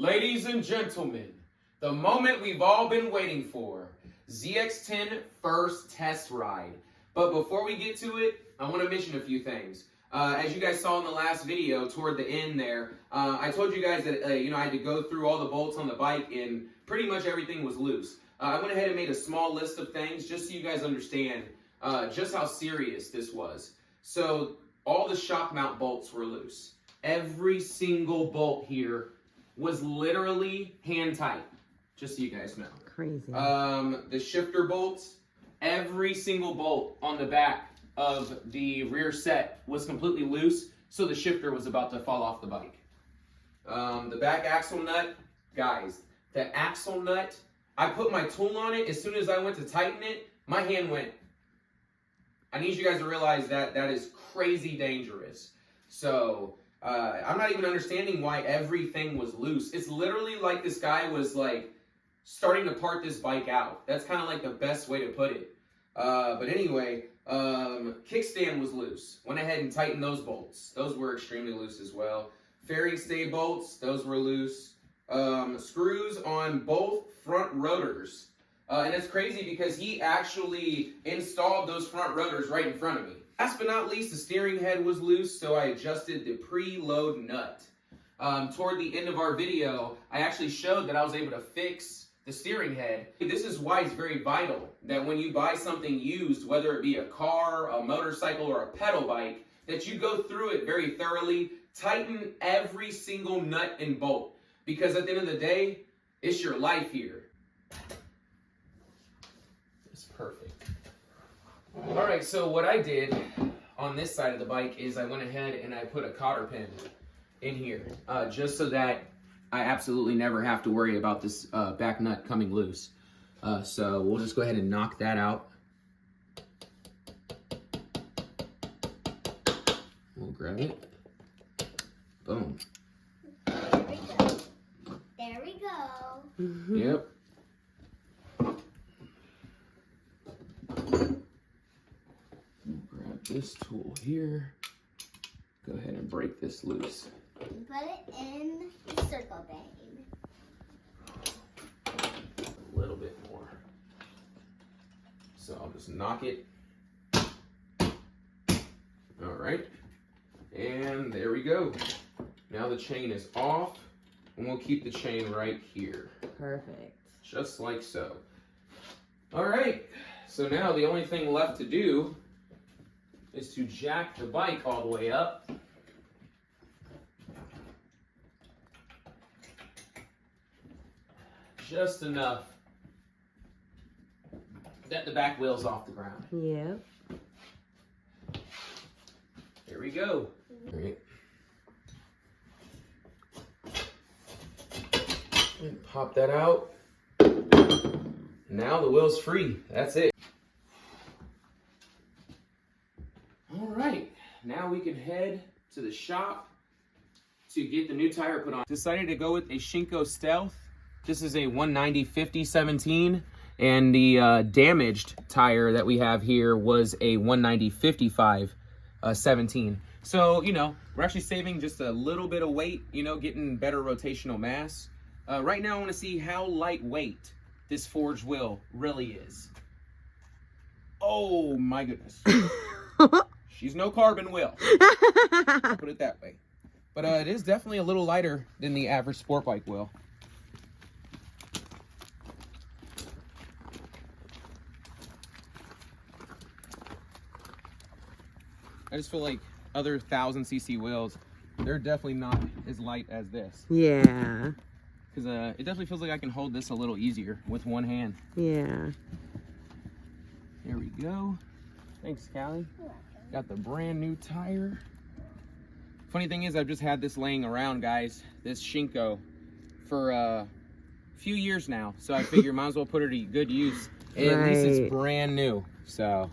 Ladies and gentlemen, the moment we've all been waiting for, ZX10 first test ride. But before we get to it, I want to mention a few things. As you guys saw in the last video, toward the end there, I told you guys that I had to go through all the bolts on the bike and pretty much everything was loose. I went ahead and made a small list of things just so you guys understand just how serious this was. So all the shock mount bolts were loose. Every single bolt here was literally hand tight, just so you guys know. Crazy. The shifter bolts, every single bolt on the back of the rear set was completely loose, so the shifter was about to fall off the bike. The back axle nut, guys, the axle nut, I put my tool on it. As soon as I went to tighten it, my hand went. I need you guys to realize that that is crazy dangerous. So I'm not even understanding why everything was loose. It's literally like this guy was like starting to part this bike out. That's kind of like the best way to put it. But anyway, kickstand was loose. Went ahead and tightened those bolts. Those were extremely loose as well. Fairing stay bolts, those were loose. Screws on both front rotors. And it's crazy because he actually installed those front rotors right in front of me. Last but not least, the steering head was loose, so I adjusted the preload nut. Toward the end of our video, I actually showed that I was able to fix the steering head. This is why it's very vital that when you buy something used, whether it be a car, a motorcycle, or a pedal bike, that you go through it very thoroughly, tighten every single nut and bolt. Because at the end of the day, it's your life here. It's perfect. All right, so what I did on this side of the bike is I went ahead and I put a cotter pin in here, just so that I absolutely never have to worry about this back nut coming loose. So we'll just go ahead and knock that out. We'll grab it. Boom. There we go. There we go. Mm-hmm. Yep. Grab this tool here. Go ahead and break this loose. And put it in the circle vein. A little bit more. So I'll just knock it. All right. And there we go. Now the chain is off, and we'll keep the chain right here. Perfect. Just like so. All right. So now the only thing left to do is to jack the bike all the way up. Just enough that the back wheel's off the ground. Yep. There we go. All right. And pop that out. Now the wheel's free. That's it. All right. Now we can head to the shop to get the new tire put on. Decided to go with a Shinko Stealth. This is a 190/50/17, and the damaged tire that we have here was a 190/55/17. So, we're actually saving just a little bit of weight, getting better rotational mass. Right now, I want to see how lightweight this forged wheel really is. Oh, my goodness. She's no carbon wheel. I'll put it that way. But it is definitely a little lighter than the average sport bike wheel. I just feel like other 1000cc wheels, they're definitely not as light as this. Yeah. Because it definitely feels like I can hold this a little easier with one hand. Yeah. There we go. Thanks, Callie. Got the brand new tire. Funny thing is, I've just had this laying around, guys, this Shinko, for a few years now. So I figure might as well put it to good use. And at least it's brand new, so.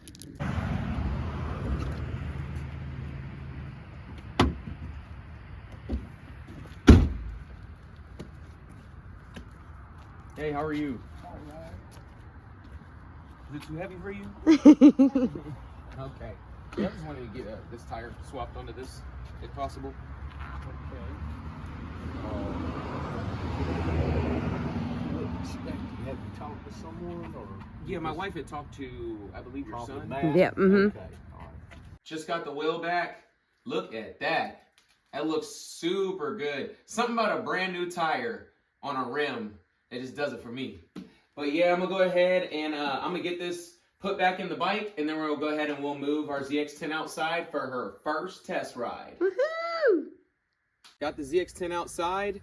Hey, how are you? Alright. Is it too heavy for you? Okay. Yeah, I just wanted to get this tire swapped onto this, if possible. Okay. you talked to someone or? Yeah, my wife had talked to, I believe, your son. Yeah, mm-hmm. Okay, all right. Just got the wheel back. Look at that. That looks super good. Something about a brand new tire on a rim. It just does it for me. But yeah, I'm gonna go ahead and I'm gonna get this put back in the bike, and then we'll go ahead and we'll move our ZX10 outside for her first test ride. Woohoo! Got the ZX10 outside.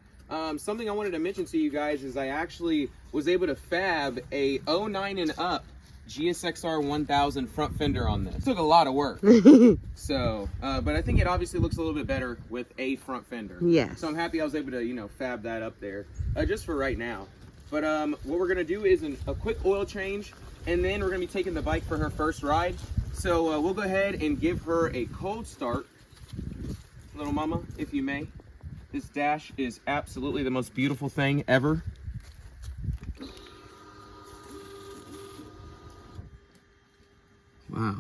Something I wanted to mention to you guys is I actually was able to fab a 09 and up GSXR 1000 front fender on this. Took a lot of work. So, but I think it obviously looks a little bit better with a front fender. Yes. So I'm happy I was able to, you know, fab that up there, just for right now. But what we're gonna do is a quick oil change, and then we're gonna be taking the bike for her first ride. So we'll go ahead and give her a cold start. Little mama, if you may. This dash is absolutely the most beautiful thing ever. Wow.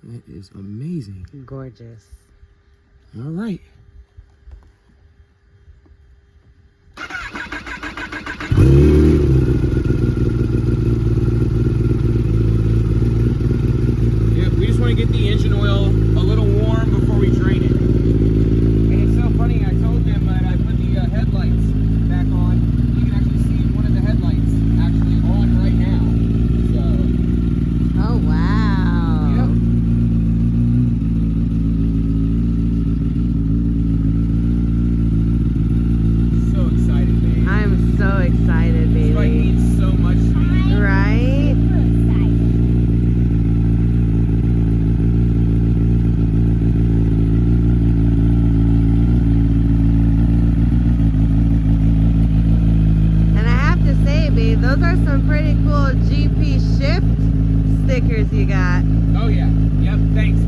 That is amazing. Gorgeous. All right. Yeah, we just want to get the engine oil a little warm before we drain it. And it's so funny, I told them that I put the headlights back on. You can actually see one of the headlights actually on right now. So, Oh, wow. yep. So excited, babe. I'm so excited, This bike baby. means so much to me. Right? Super excited. And I have to say, babe, those are some pretty cool GP shift stickers you got. Oh yeah. Yep, thanks.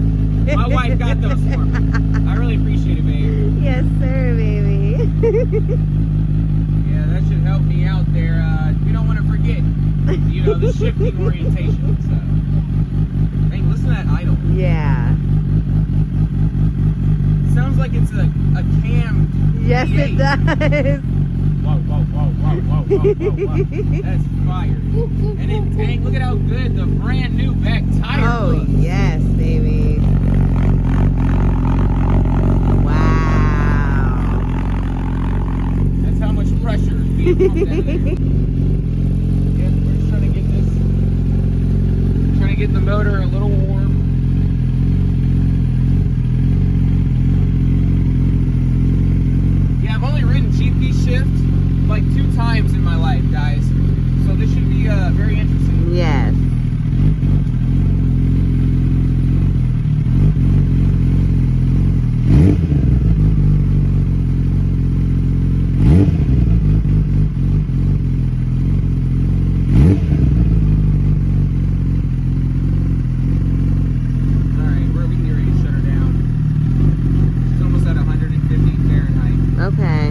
My wife got those for me. I really appreciate it, babe. Yes, sir, baby. Yeah, that should help me out there. We don't want to forget, you know, the shifting orientation. So, hey, listen to that idle. Yeah. Sounds like it's a cammed Yes, it V8. does. Whoa, whoa, whoa, whoa, whoa, whoa, whoa, whoa. That's fire. And then, dang, look at how good the brand new back tire Oh, looks. yes, baby. Wow. That's how much pressure is being pumped out of there. Yeah, we're just trying to get the motor a little warm. Yeah, I've only ridden GP shift like 2 times in my life, guys. So this should be very interesting. Yes. Alright, we can get ready to shut her down. She's almost at 150 Fahrenheit. Okay.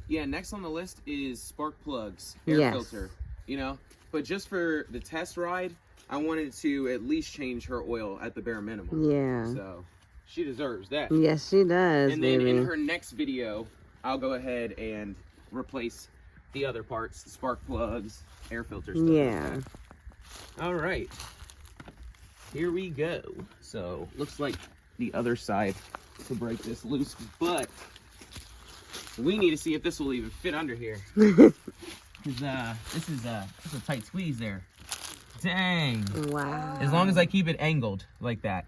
Yeah, next on the list is spark plugs, air Yes. filter, you know. But just for the test ride, I wanted to at least change her oil at the bare minimum. Yeah. So she deserves that. Yes, she does, And then baby. in her next video, I'll go ahead and replace the other parts, the spark plugs, air filter stuff. Yeah. All right. Here we go. So looks like the other side to break this loose, but we need to see if this will even fit under here. Cause this is a tight squeeze there. Dang. Wow. As long as I keep it angled like that,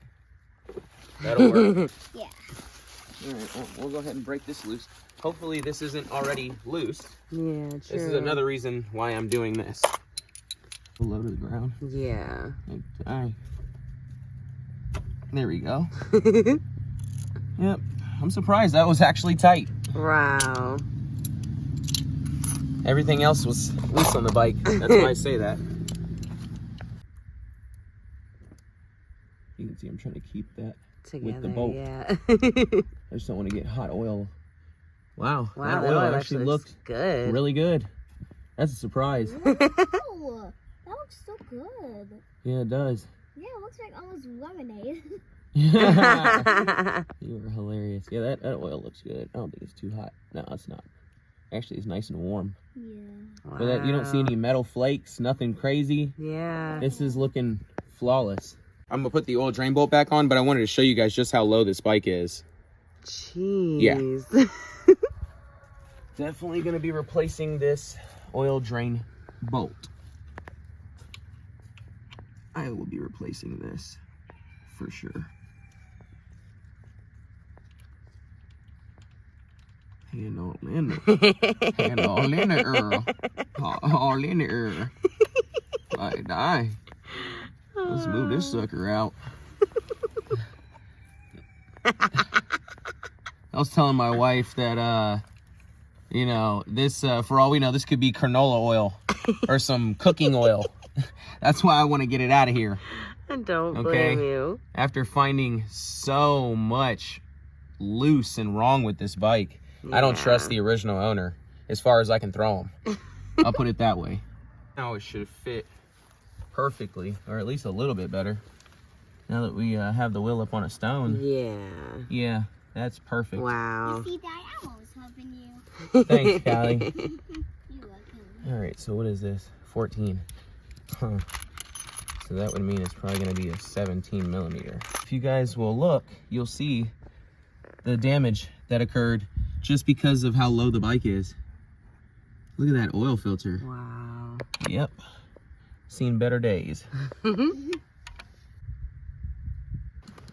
that'll work. Yeah. All right, well, we'll go ahead and break this loose. Hopefully this isn't already loose. Yeah, true. This is another reason why I'm doing this. Low to the ground. Yeah. Okay. There we go. Yep. I'm surprised that was actually tight. Wow. Everything else was loose on the bike. That's why I say that. You can see I'm trying to keep that Together, with the bolt. yeah. I just don't want to get hot oil. Wow. Wow, that oil actually looked good. really good. That's a surprise. Wow, that looks so good. Yeah, it does. Yeah, it looks like almost lemonade. You were hilarious. Yeah, that oil looks good. I don't think it's too hot. No, it's not. Actually, it's nice and warm. Yeah. Wow. But that, you don't see any metal flakes, nothing crazy. Yeah. This is looking flawless. I'm gonna put the oil drain bolt back on, but I wanted to show you guys just how low this bike is. Jeez. Yeah. Definitely gonna be replacing this oil drain bolt. I will be replacing this for sure. Hand all in the, hand all in the Earl. All in the Earl. I die. Let's move this sucker out. I was telling my wife that, you know, this, for all we know, this could be canola oil or some cooking oil. That's why I want to get it out of here. Don't blame you. After finding so much loose and wrong with this bike, I don't trust the original owner as far as I can throw them. I'll put it that way. Now it should fit perfectly, or at least a little bit better. Now that we have the wheel up on a stone. Yeah. Yeah, that's perfect. Wow. You see, Dad, I'm always helping you. Thanks, Callie. You're welcome. All right, so what is this? 14. Huh. So that would mean it's probably gonna be a 17 millimeter. If you guys will look, you'll see the damage that occurred just because of how low the bike is. Look at that oil filter. Wow. Yep. Seen better days.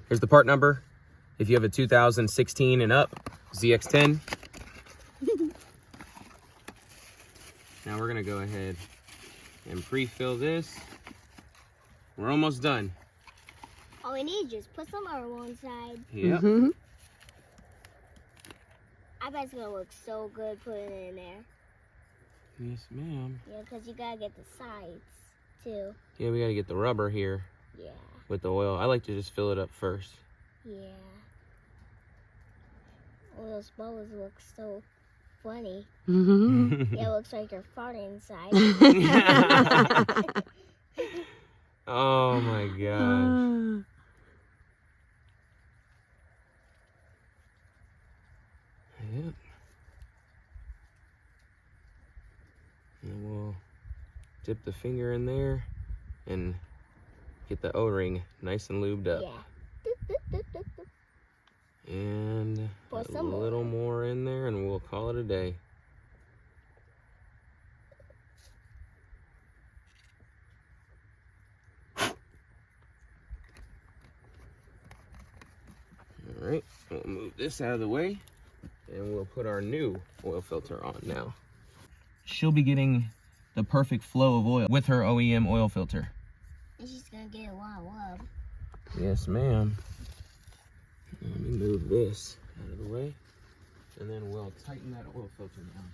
Here's the part number. If you have a 2016 and up, ZX10. Now we're gonna go ahead and pre-fill this. We're almost done. All we need is just put some oil inside. Yep. Mhm. I bet it's gonna look so good putting it in there. Yes, ma'am. Yeah, because you gotta get the sides too. Yeah, we gotta get the rubber here Yeah, with the oil. I like to just fill it up first. yeah. Oh, those bubbles look so funny. Mhm. Yeah, it looks like you're farting inside. Oh my gosh. Yep. And we'll dip the finger in there and get the O-ring nice and lubed up. Yeah. And Pour a some more. little more in there and we'll call it a day. All right, we'll move this out of the way and we'll put our new oil filter on now. She'll be getting the perfect flow of oil with her OEM oil filter. And she's gonna get a lot of love. Yes, ma'am. Let me move this out of the way and then we'll tighten that oil filter down.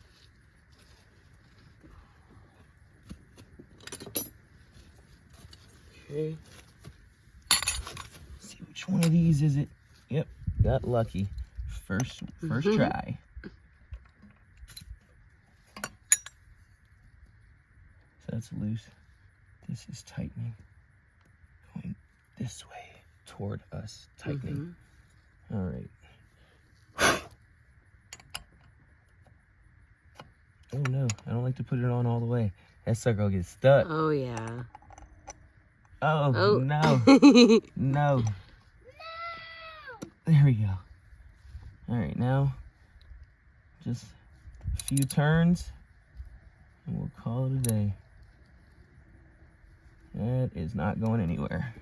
Okay. Let's see which one of these is it. Yep, got lucky. First try. So that's loose. This is tightening. Going this way toward us, tightening. All right. Oh no, I don't like to put it on all the way. That sucker will get stuck. Oh yeah. Oh, no. No. There we go. All right, now just a few turns and we'll call it a day. That is not going anywhere.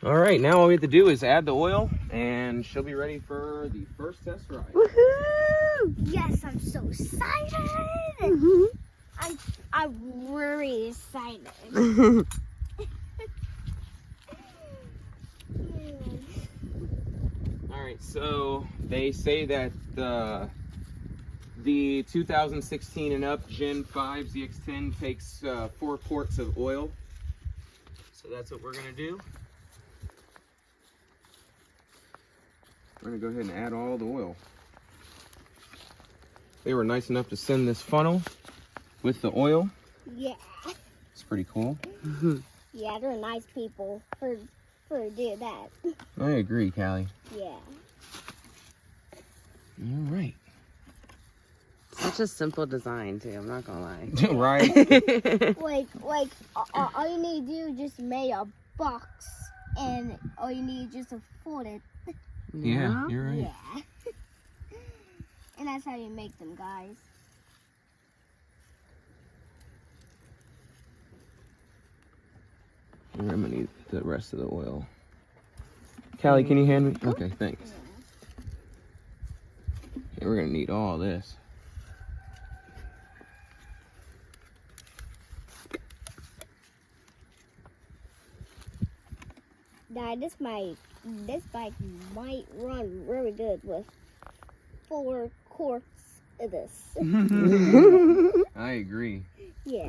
All right, now all we have to do is add the oil and she'll be ready for the first test ride. Woohoo! Yes, I'm so excited. Mhm. I'm really excited. All right, so they say that the 2016 and up Gen 5 ZX10 takes 4 quarts of oil. So that's what we're gonna do. We're gonna go ahead and add all the oil. They were nice enough to send this funnel with the oil. Yeah. It's pretty cool. Yeah, they're nice people for do that. I agree, Callie. Yeah. All right. Such a simple design too, I'm not gonna lie. Right? Like all you need to do is just make a box, and all you need is just to fold it. Yeah, you're right. Yeah. And that's how you make them, guys. I'm gonna need the rest of the oil. Callie, can you hand me? Okay, thanks. Okay, we're gonna need all this. Dad, this bike might run really good with 4 quarts of this. I agree. Yeah.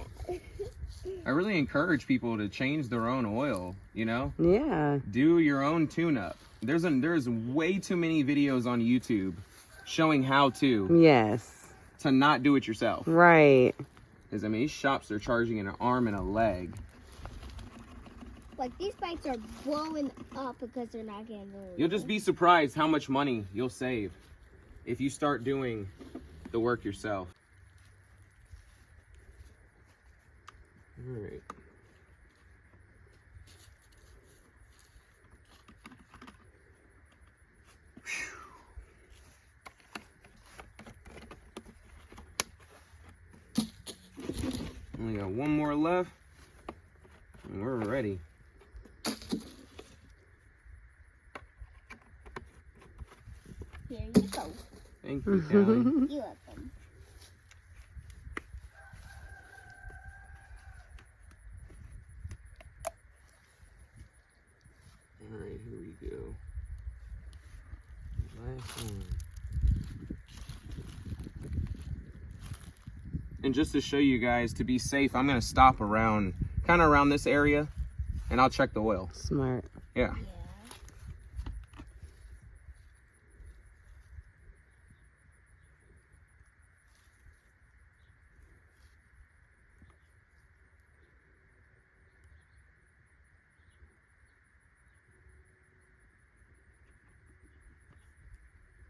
I really encourage people to change their own oil, you know? Yeah. Do your own tune-up. There's way too many videos on YouTube showing how to Yes. not do it yourself. Right. Because, I mean, these shops are charging an arm and a leg. Like, these bikes are blowing up because they're not getting moved. You'll just be surprised how much money you'll save if you start doing the work yourself. All right. Only got one more left, and we're ready. Here you go. Thank you, Callie. You let them. All right, here we go. Last one. And just to show you guys, to be safe, I'm gonna stop around, kind of around this area, and I'll check the oil. Smart. Yeah. Yeah.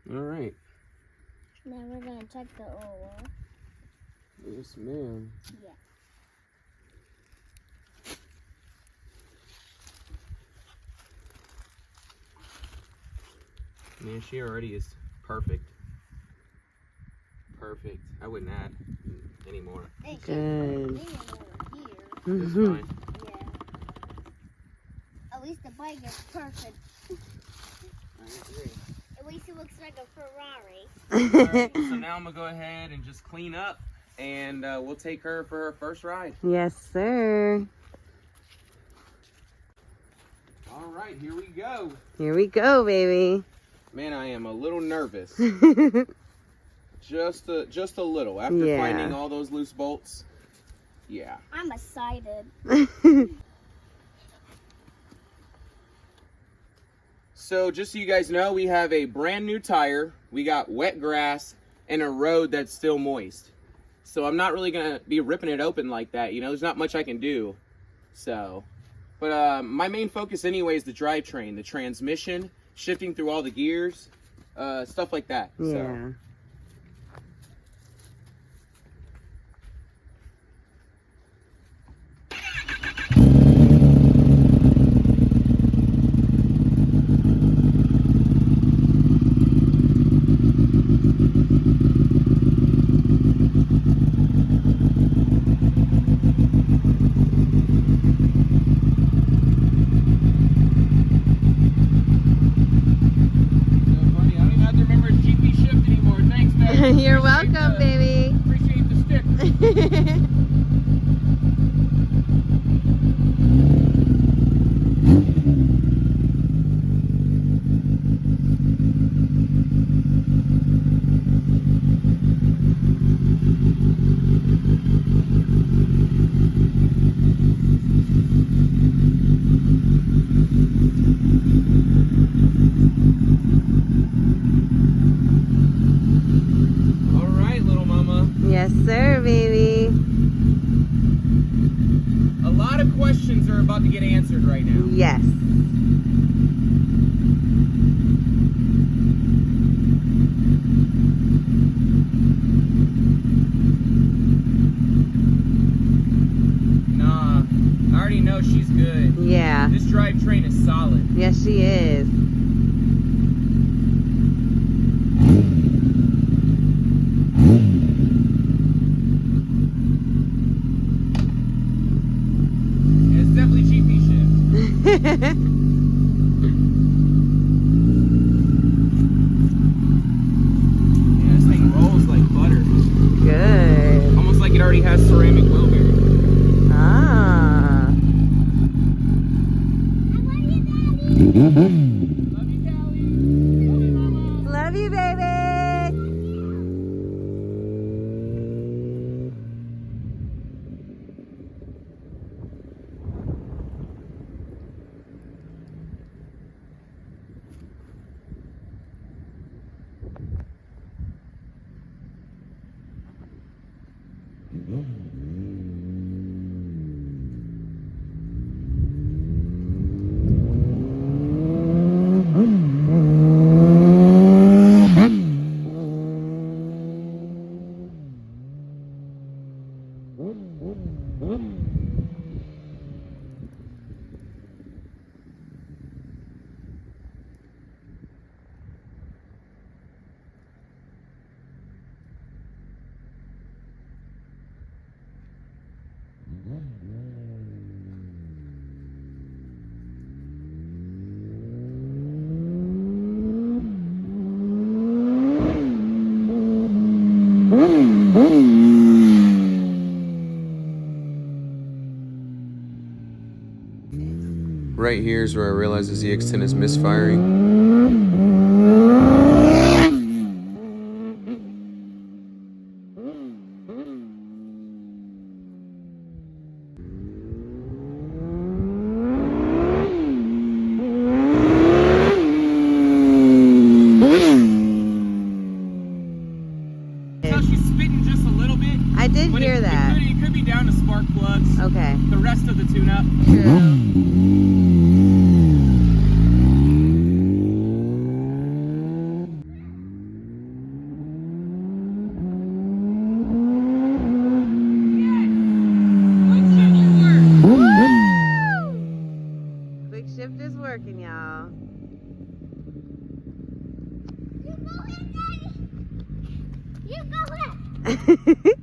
All right. Now we're gonna check the oil. Yes, ma'am. Yeah. Man, she already is perfect. Perfect. I wouldn't add any more. Hey, Good. Here. It's fine. Yeah. At least the bike is perfect. I agree. At least it looks like a Ferrari. Alright, so now I'm gonna go ahead and just clean up, and we'll take her for her first ride. Yes, sir. All right, here we go. Here we go, baby. Man, I am a little nervous. just a little. After Yeah. finding all those loose bolts. Yeah. I'm excited. So just so you guys know, we have a brand new tire. We got wet grass and a road that's still moist. So I'm not really gonna be ripping it open like that. You know, there's not much I can do. So, but my main focus anyway is the drivetrain, the transmission, shifting through all the gears, stuff like that. Yeah. So. You're welcome, baby. Appreciate the stick. All right, little Yes, sir, baby. A lot of questions are about to get answered right now. Yes. Nah, I already know she's good. Yeah. This drivetrain is solid. Yes, she is. It's definitely GP shift. Yeah, this thing rolls like butter. Good. Almost like it already has ceramic wheel bearings. Ah. Love you, Callie. Love you, Mama. Love you, baby. Right here is where I realize the ZX10 is misfiring. So she's spitting just a little bit. I did But hear that. It could be down to spark plugs. Okay. The rest of the tune-up. True. Quick shift is working, y'all. You go ahead. You go ahead.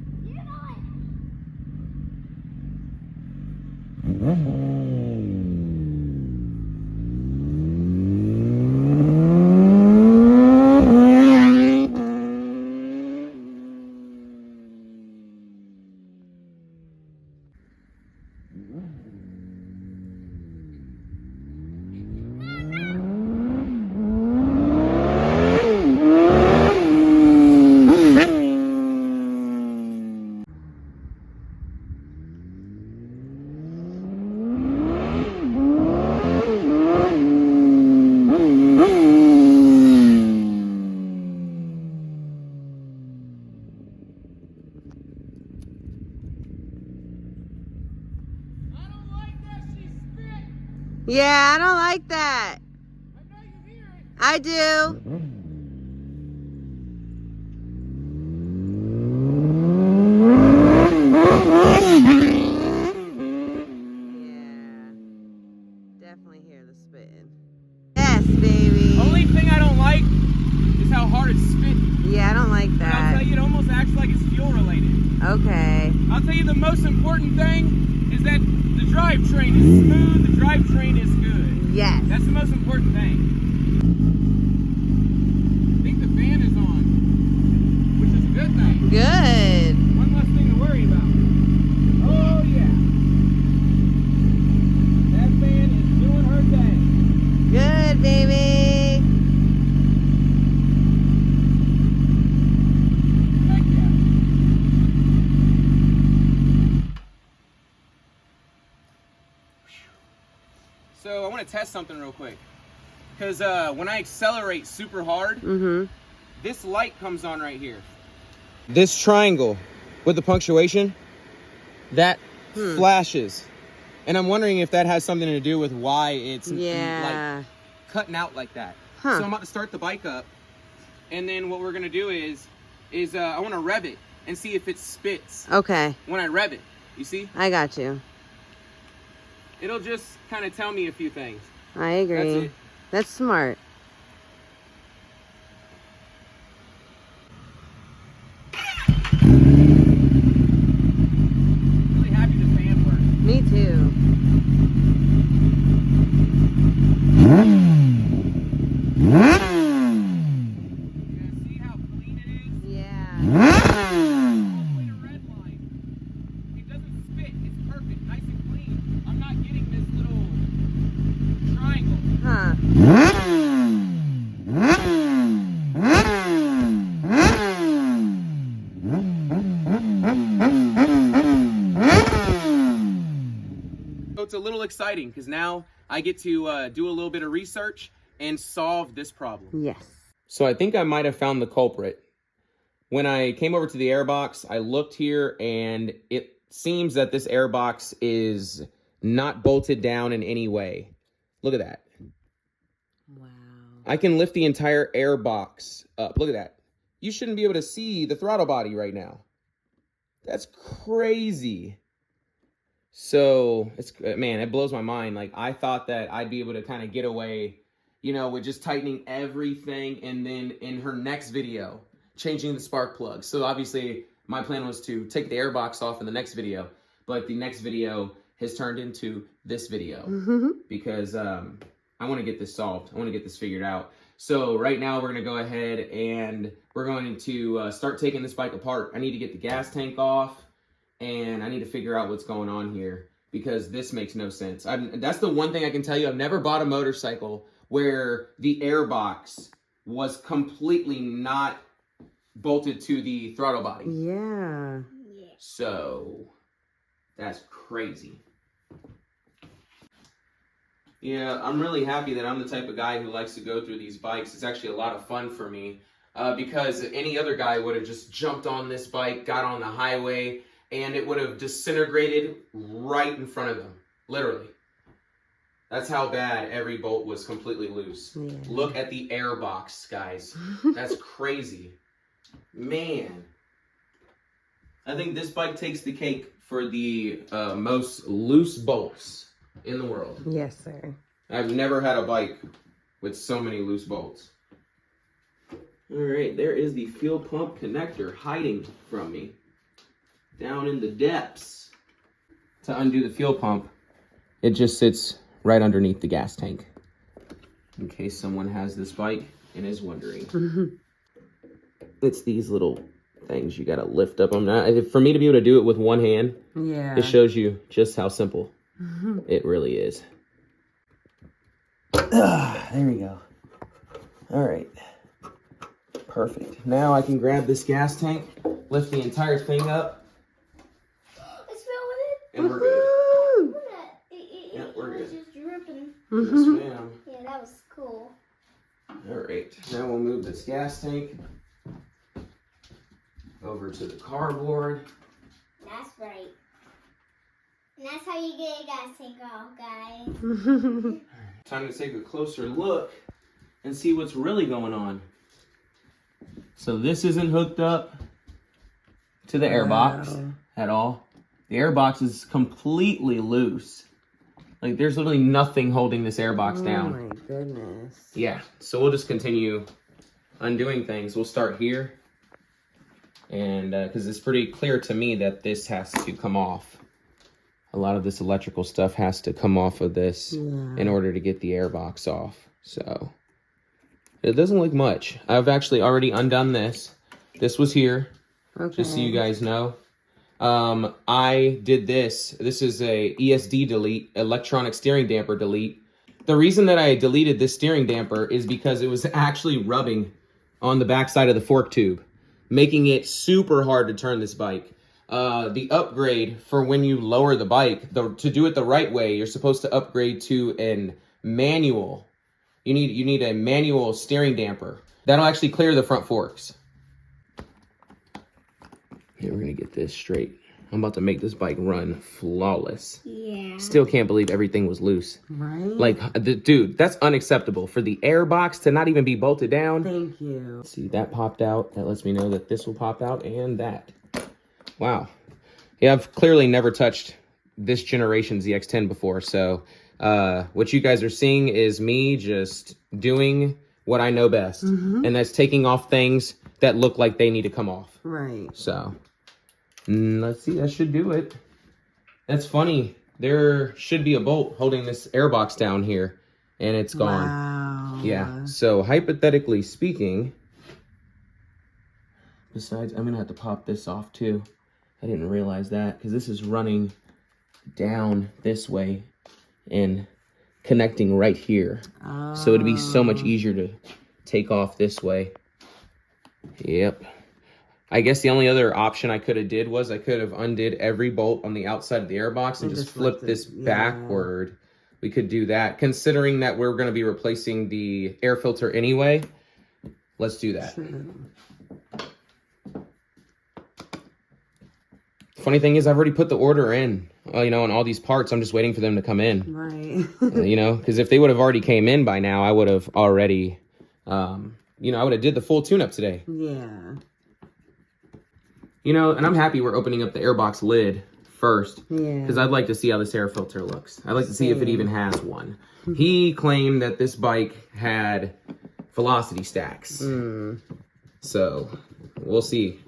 Yeah, I don't like that. I do. Yeah, definitely hear the spitting. Yes, baby. Only thing I don't like is how hard it's spitting. Yeah, I don't like And I'll that. tell you, it almost acts like it's fuel related. Okay. I'll tell you the most important thing is that the drivetrain is smooth, the drivetrain is good. Yes. That's the most important thing. I think the fan is on, which is a good thing. Good. One less thing to worry about. Oh yeah. That fan is doing her thing. Good, baby. Heck yeah. So I want to test something real quick. Because when I accelerate super hard, Mm-hmm. this light comes on right here. This triangle with the punctuation, that flashes. And I'm wondering if that has something to do with why it's like cutting out like that. So I'm about to start the bike up, and then what we're gonna do is I want to rev it and see if it spits. Okay. When I rev it, you see? I got you. It'll just kind of tell me a few things. I agree. That's it. That's smart. Really happy the fan works. Me too. See how clean it is? Yeah. Only a red line. It doesn't spit. It's perfect, nice and clean. I'm not getting this little triangle. Huh. So it's a little exciting because now I get to do a little bit of research and solve this problem. Yes. So I think I might have found the culprit. When I came over to the airbox, I looked here and it seems that this airbox is not bolted down in any way. Look at that. Wow. I can lift the entire airbox up. Look at that. You shouldn't be able to see the throttle body right now. That's crazy. So, man, it blows my mind. Like, I thought that I'd be able to kind of get away, you know, with just tightening everything and then in her next video, changing the spark plug. So, obviously, my plan was to take the airbox off in the next video, but the next video has turned into this video because I want to get this solved. I want to get this figured out. So, right now, we're going to go ahead and we're going to start taking this bike apart. I need to get the gas tank off. And I need to figure out what's going on here because this makes no sense. That's the one thing I can tell you. I've never bought a motorcycle where the airbox was completely not bolted to the throttle body. Yeah. So, that's crazy. Yeah, I'm really happy that I'm the type of guy who likes to go through these bikes. It's actually a lot of fun for me because any other guy would have just jumped on this bike, got on the highway, and it would have disintegrated right in front of them, literally. That's how bad every bolt was completely loose. Yeah. Look at the airbox, guys. That's crazy. Man. I think this bike takes the cake for the most loose bolts in the world. Yes, sir. I've never had a bike with so many loose bolts. All right, there is the fuel pump connector hiding from me. Down in the depths. To undo the fuel pump, it just sits right underneath the gas tank. In case someone has this bike and is wondering. It's these little things you gotta lift up. For me to be able to do it with one hand, it shows you just how simple it really is. There we go. All right. Perfect. Now I can grab this gas tank, lift the entire thing up, and we're good. Yeah, we're good. Just dripping. Yes, ma'am. Yeah, that was cool. All right. Now we'll move this gas tank over to the cardboard. That's right. And that's how you get a gas tank off, guys. Time to take a closer look and see what's really going on. So this isn't hooked up to the airbox at all. The airbox is completely loose. Like, there's literally nothing holding this airbox down. Oh my goodness. Yeah, so we'll just continue undoing things. We'll start here. And because it's pretty clear to me that this has to come off. A lot of this electrical stuff has to come off of this in order to get the airbox off. So it doesn't look much. I've actually already undone this. This was here, just so you guys know. I did this. This is a ESD delete, electronic steering damper delete. The reason that I deleted this steering damper is because it was actually rubbing on the backside of the fork tube, making it super hard to turn this bike. The upgrade for when you lower the bike, to do it the right way, you're supposed to upgrade to a manual. You need a manual steering damper. That'll actually clear the front forks. Here, we're gonna get this straight. I'm about to make this bike run flawless. Yeah. Still can't believe everything was loose. Right? Like, dude, that's unacceptable. For the airbox to not even be bolted down. Thank you. See, that popped out. That lets me know that this will pop out, and that. Wow. Yeah, I've clearly never touched this generation ZX10 before, so what you guys are seeing is me just doing what I know best, and that's taking off things that look like they need to come off. Right. So, let's see, that should do it. That's funny. There should be a bolt holding this airbox down here, and it's gone. Wow. Yeah, so hypothetically speaking, besides, I'm going to have to pop this off too. I didn't realize that, because this is running down this way and connecting right here. So it'd be so much easier to take off this way. Yep. I guess the only other option I could have did was I could have undid every bolt on the outside of the airbox and just flipped this backward. We could do that. Considering that we're going to be replacing the air filter anyway, let's do that. Funny thing is, I've already put the order in, you know, on all these parts. I'm just waiting for them to come in. Right. You know, because if they would have already came in by now, I would have already, you know, I would have did the full tune-up today. Yeah. You know, and I'm happy we're opening up the airbox lid first. Yeah. Because I'd like to see how this air filter looks. I'd like to see if it even has one. He claimed that this bike had velocity stacks. So, we'll see.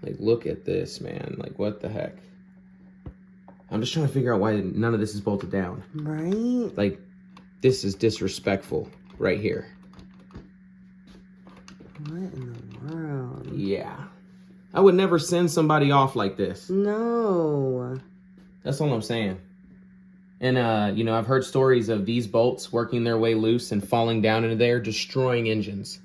Like, look at this, man. Like, what the heck? I'm just trying to figure out why none of this is bolted down. Right? Like, this is disrespectful right here. What in the world? Yeah. I would never send somebody off like this. No. That's all I'm saying. And, you know, I've heard stories of these bolts working their way loose and falling down into there, destroying engines.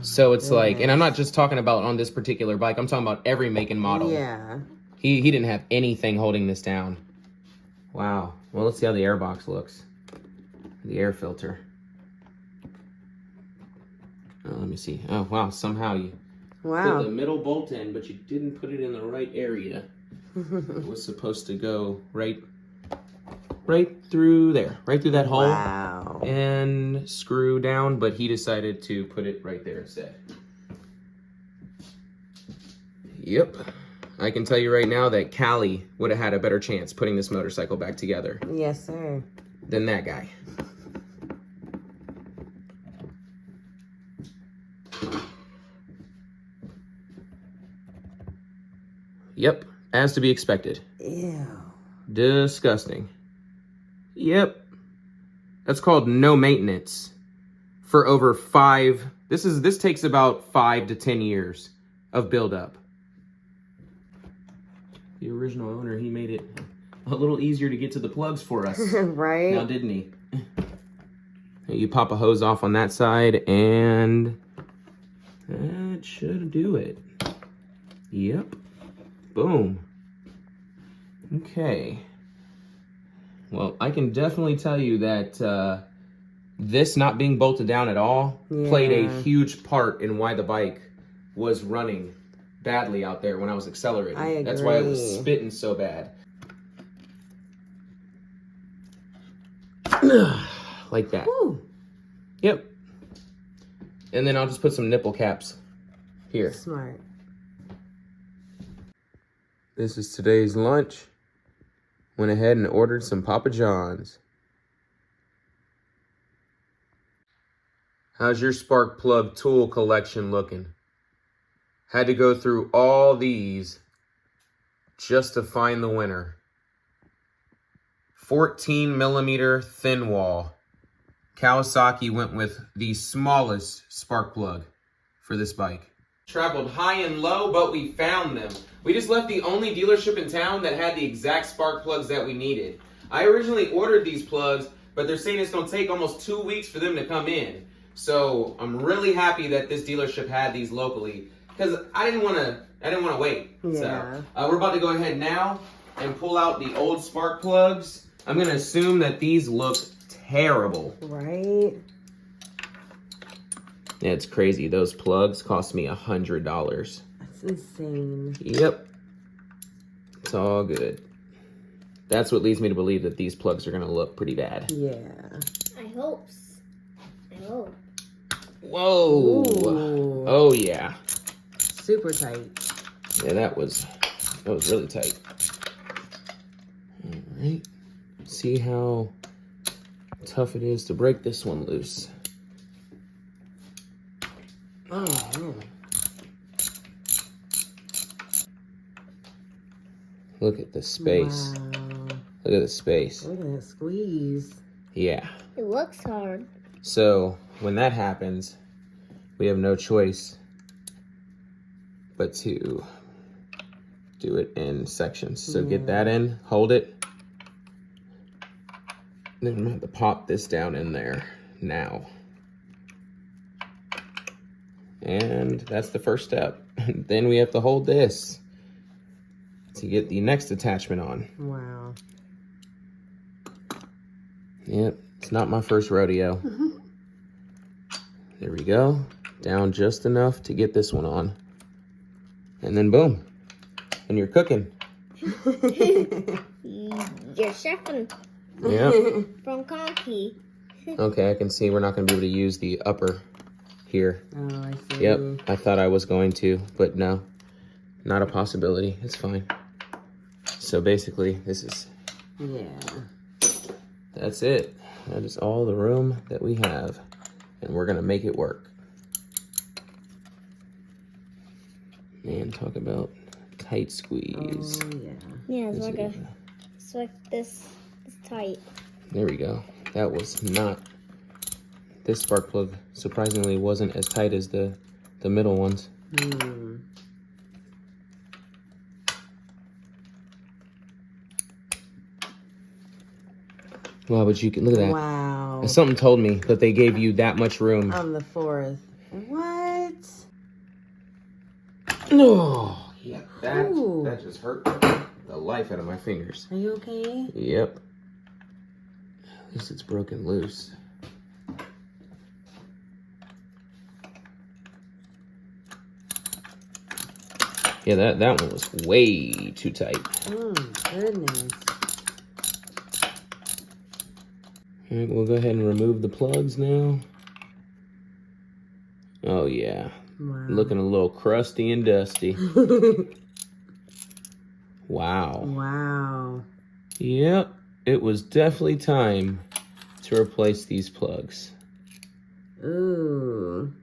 So it's like, and I'm not just talking about on this particular bike. I'm talking about every make and model. Yeah. He didn't have anything holding this down. Wow. Well, let's see how the airbox looks. The air filter. Oh, let me see. Oh, wow. Somehow you put the middle bolt in, but you didn't put it in the right area. It was supposed to go right through there, right through that hole. Wow. And screw down, but he decided to put it right there instead. Yep. I can tell you right now that Callie would have had a better chance putting this motorcycle back together. Yes, sir. Than that guy. Yep, as to be expected. Ew. Disgusting. Yep. That's called no maintenance for over 5. This takes about 5 to 10 years of buildup. The original owner, he made it a little easier to get to the plugs for us. Right? Now, didn't he? You pop a hose off on that side, and that should do it. Yep. Boom. Okay. Well, I can definitely tell you that this not being bolted down at all played a huge part in why the bike was running badly out there when I was accelerating. I agree. That's why it was spitting so bad. Like that. Woo. Yep. And then I'll just put some nipple caps here. Smart. This is today's lunch. Went ahead and ordered some Papa John's. How's your spark plug tool collection looking? Had to go through all these just to find the winner. 14 millimeter thin wall. Kawasaki went with the smallest spark plug for this bike. Traveled high and low, but we found them. We just left the only dealership in town that had the exact spark plugs that we needed. I originally ordered these plugs, but they're saying it's going to take almost 2 weeks for them to come in. So I'm really happy that this dealership had these locally, because I didn't want to wait. Yeah. So we're about to go ahead now and pull out the old spark plugs. I'm going to assume that these look terrible. Right? Yeah, it's crazy. Those plugs cost me $100. That's insane. Yep. It's all good. That's what leads me to believe that these plugs are going to look pretty bad. Yeah. I hope. I hope. Whoa. Ooh. Oh, yeah. Super tight. Yeah, that was really tight. All right. See how tough it is to break this one loose. Oh, man. Look at the space. Wow. Look at the space. Look at that squeeze. Yeah. It looks hard. So when that happens, we have no choice but to do it in sections. So get that in, hold it. Then I'm gonna have to pop this down in there now. And that's the first step. Then we have to hold this to get the next attachment on. Wow. Yep, it's not my first rodeo. There we go. Down just enough to get this one on. And then boom. And you're cooking. You're chefing Yeah. from Conky. Okay, I can see we're not going to be able to use the upper here. Oh, I see. Yep, I thought I was going to, but no. Not a possibility. It's fine. So basically, this is... Yeah. That's it. That is all the room that we have. And we're going to make it work. Man, talk about tight squeeze. Oh, yeah. Yeah, it's like this tight. There we go. That was not... This spark plug, surprisingly, wasn't as tight as the middle ones. Hmm. Wow, but you can... Look at that. Wow. Something told me that they gave you that much room. On the fourth. What? No. Yeah, Ooh. that just hurt the life out of my fingers. Are you okay? Yep. At least it's broken loose. Yeah, that one was way too tight. Oh, goodness. All right, we'll go ahead and remove the plugs now. Oh, yeah. Wow. Looking a little crusty and dusty. Wow. Wow. Yep, it was definitely time to replace these plugs. Ooh.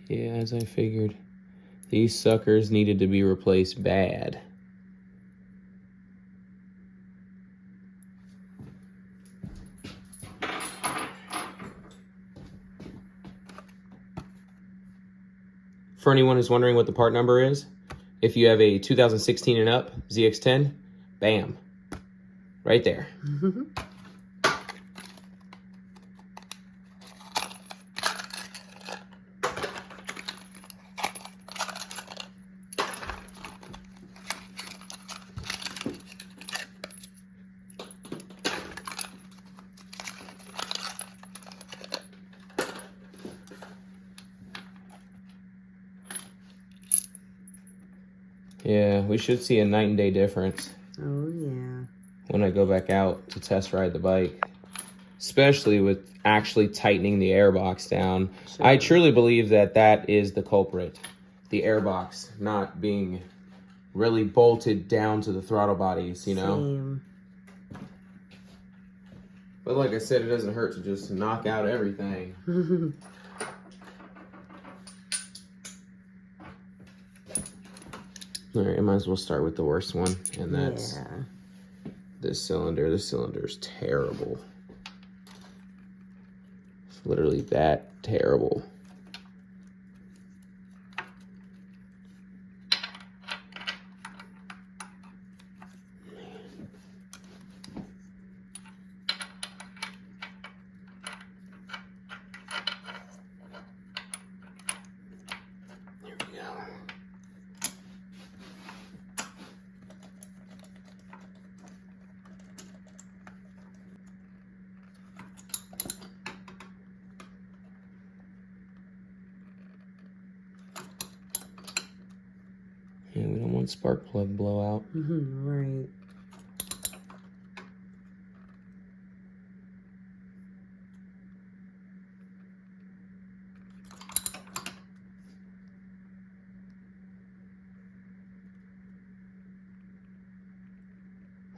Yeah, as I figured, these suckers needed to be replaced bad. For anyone who's wondering what the part number is, if you have a 2016 and up ZX10, bam, right there. Yeah, we should see a night and day difference Oh, yeah. when I go back out to test ride the bike, especially with actually tightening the airbox down. Sure. I truly believe that that is the culprit, the airbox not being really bolted down to the throttle bodies, you know? Same. But like I said, it doesn't hurt to just knock out everything. All right, I might as well start with the worst one, and that's this cylinder. This cylinder is terrible. It's literally that terrible. There we go. Don't spark plug blow out. Right.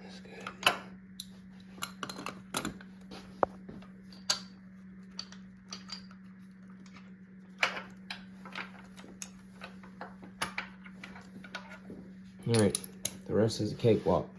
That's good. All right, the rest is a cakewalk.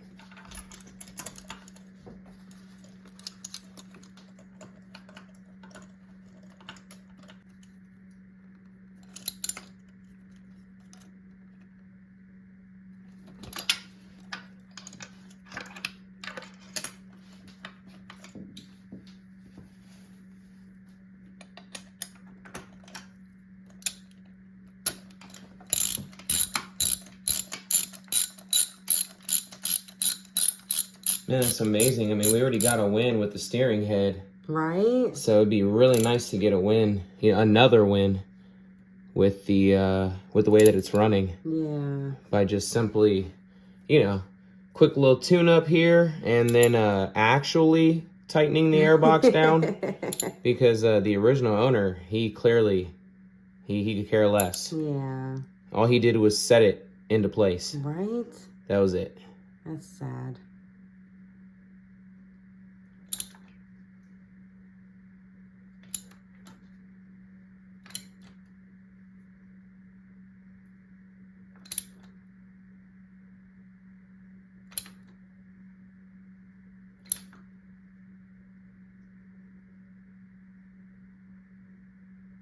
Man, it's amazing. I mean, we already got a win with the steering head. Right? So it'd be really nice to get a win, another win with the way that it's running. Yeah. By just simply, quick little tune-up here, and then actually tightening the airbox down. Because the original owner, he clearly, he could care less. Yeah. All he did was set it into place. Right? That was it. That's sad.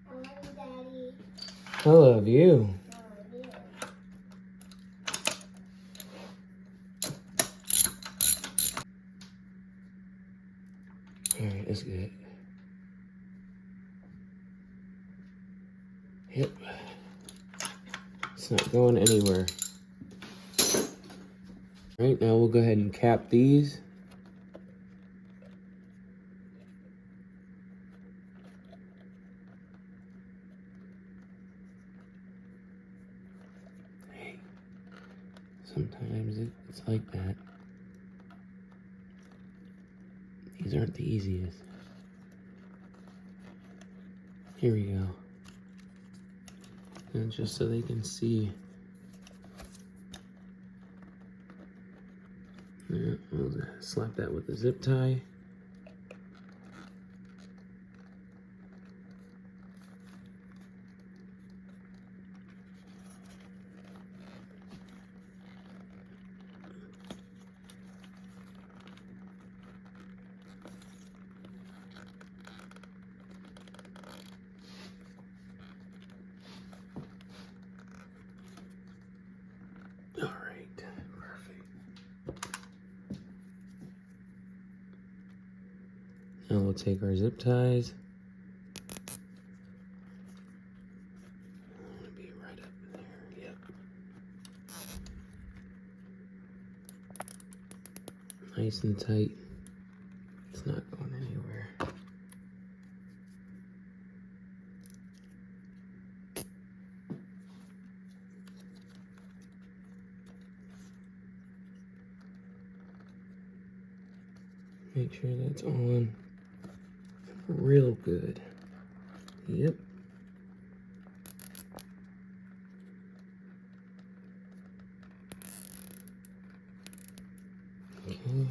I love you, Daddy. I love you. I love you. All right, that's good. Yep. It's not going anywhere. All right, now we'll go ahead and cap these. Hey, sometimes it's like that. These aren't the easiest. Here we go. And just so they can see. Yeah, we'll slap that with a zip tie. All right, perfect. Now we'll take our zip ties. It'll be right up there, yep. Nice and tight. It's not going anywhere. Make sure that's on real good. Yep. Okay.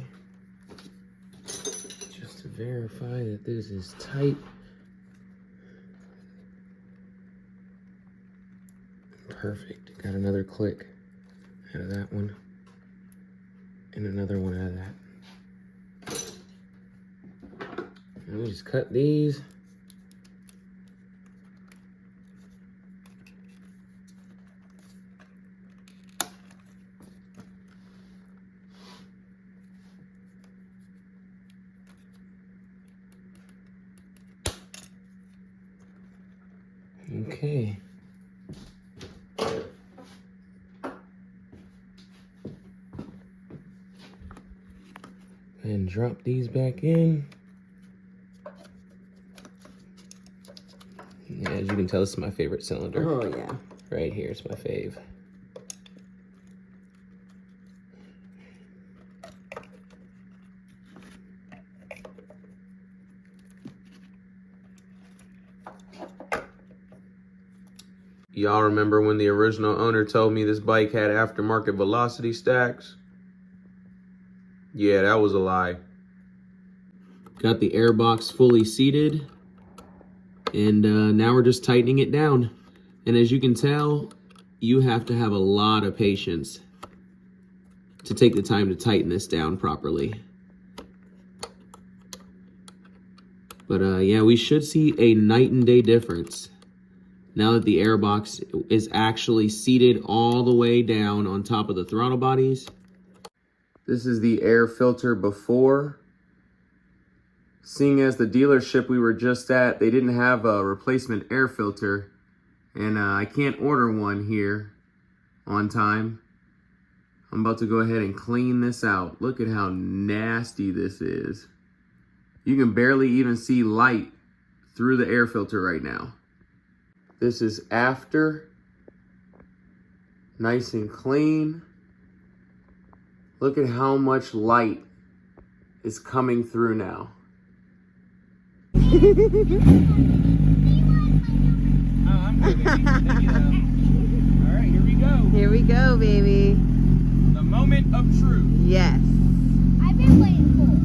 Just to verify that this is tight. Perfect. Got another click out of that one. And another one out of that. And we just cut these. Okay. And drop these back in. Yeah, as you can tell, this is my favorite cylinder. Oh, yeah. Right here, it's my fave. Y'all remember when the original owner told me this bike had aftermarket velocity stacks? Yeah, that was a lie. Got the airbox fully seated, and now we're just tightening it down. And as you can tell, you have to have a lot of patience to take the time to tighten this down properly. But yeah, we should see a night and day difference now that the airbox is actually seated all the way down on top of the throttle bodies. This is the air filter before. Seeing as the dealership we were just at, they didn't have a replacement air filter, and I can't order one here on time. I'm about to go ahead and clean this out. Look at how nasty this is. You can barely even see light through the air filter right now. This is after. Nice and clean. Look at how much light is coming through now. I'm good, baby. Thank you, though. All right, here we go. Here we go, baby. The moment of truth. Yes. I've been waiting for it.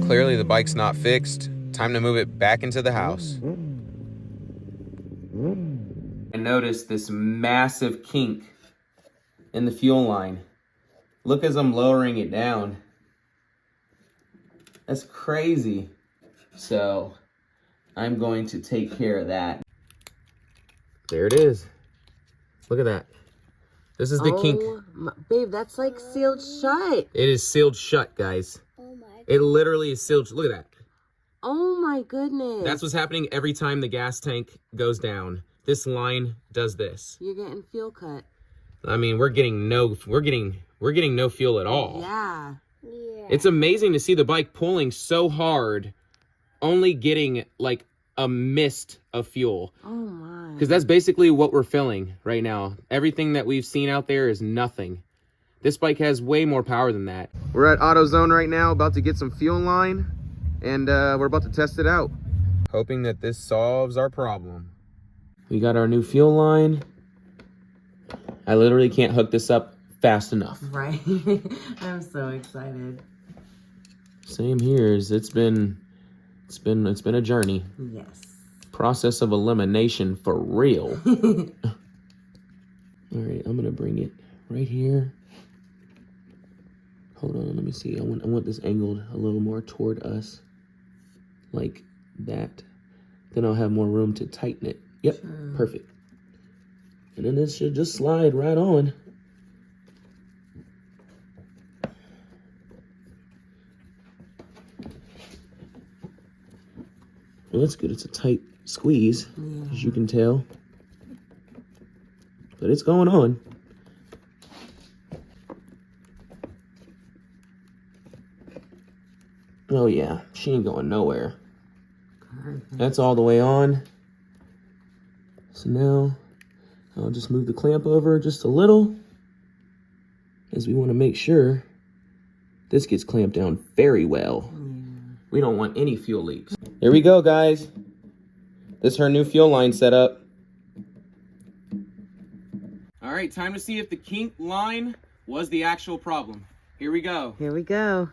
Clearly the bike's not fixed. Time to move it back into the house. I noticed this massive kink in the fuel line. Look as I'm lowering it down. That's crazy. So I'm going to take care of that. There it is. Look at that. This is the kink. Babe, that's like sealed shut. It is sealed shut, guys. Oh my. It literally is sealed. Look at that. Oh my goodness. That's what's happening every time the gas tank goes down. This line does this. You're getting fuel cut. I mean, we're getting no fuel at all. Yeah. Yeah. It's amazing to see the bike pulling so hard, only getting like a mist of fuel. Oh my. Because that's basically what we're filling right now. Everything that we've seen out there is nothing. This bike has way more power than that. We're at AutoZone right now, about to get some fuel line, and we're about to test it out. Hoping that this solves our problem. We got our new fuel line. I literally can't hook this up fast enough. Right. I'm so excited. Same here. It's been a journey. Yes. Process of elimination for real. All right, I'm gonna bring it right here. Hold on, let me see. I want this angled a little more toward us, like that. Then I'll have more room to tighten it. Yep, perfect. And then this should just slide right on. Well, that's good. It's a tight squeeze, as you can tell. But it's going on. Oh yeah, she ain't going nowhere. Perfect. That's all the way on. So now I'll just move the clamp over just a little, as we want to make sure this gets clamped down very well. We don't want any fuel leaks. Here we go, guys. This is her new fuel line setup. All right, time to see if the kink line was the actual problem. Here we go. Here we go.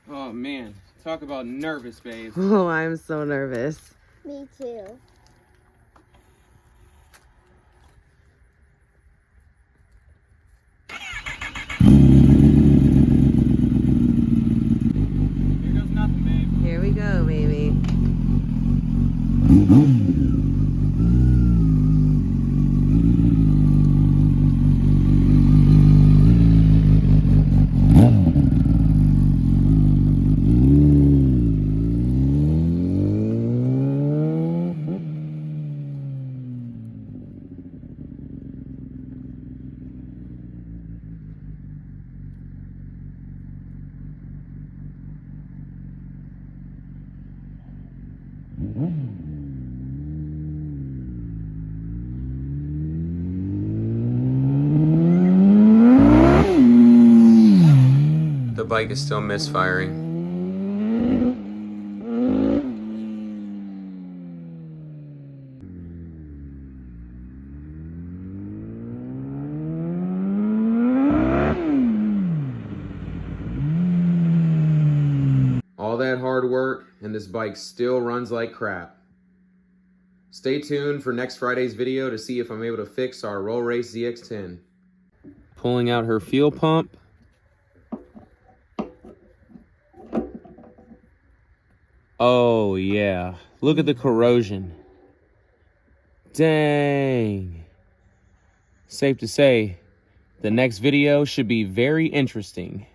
Oh man, talk about nervous, babe. Oh, I'm so nervous. Me too. Here goes nothing, babe. Here we go, baby. The bike is still misfiring. All that hard work and this bike still runs like crap. Stay tuned for next Friday's video to see if I'm able to fix our Roll Race ZX10. Pulling out her fuel pump. Oh yeah, look at the corrosion. Dang. Safe to say, the next video should be very interesting.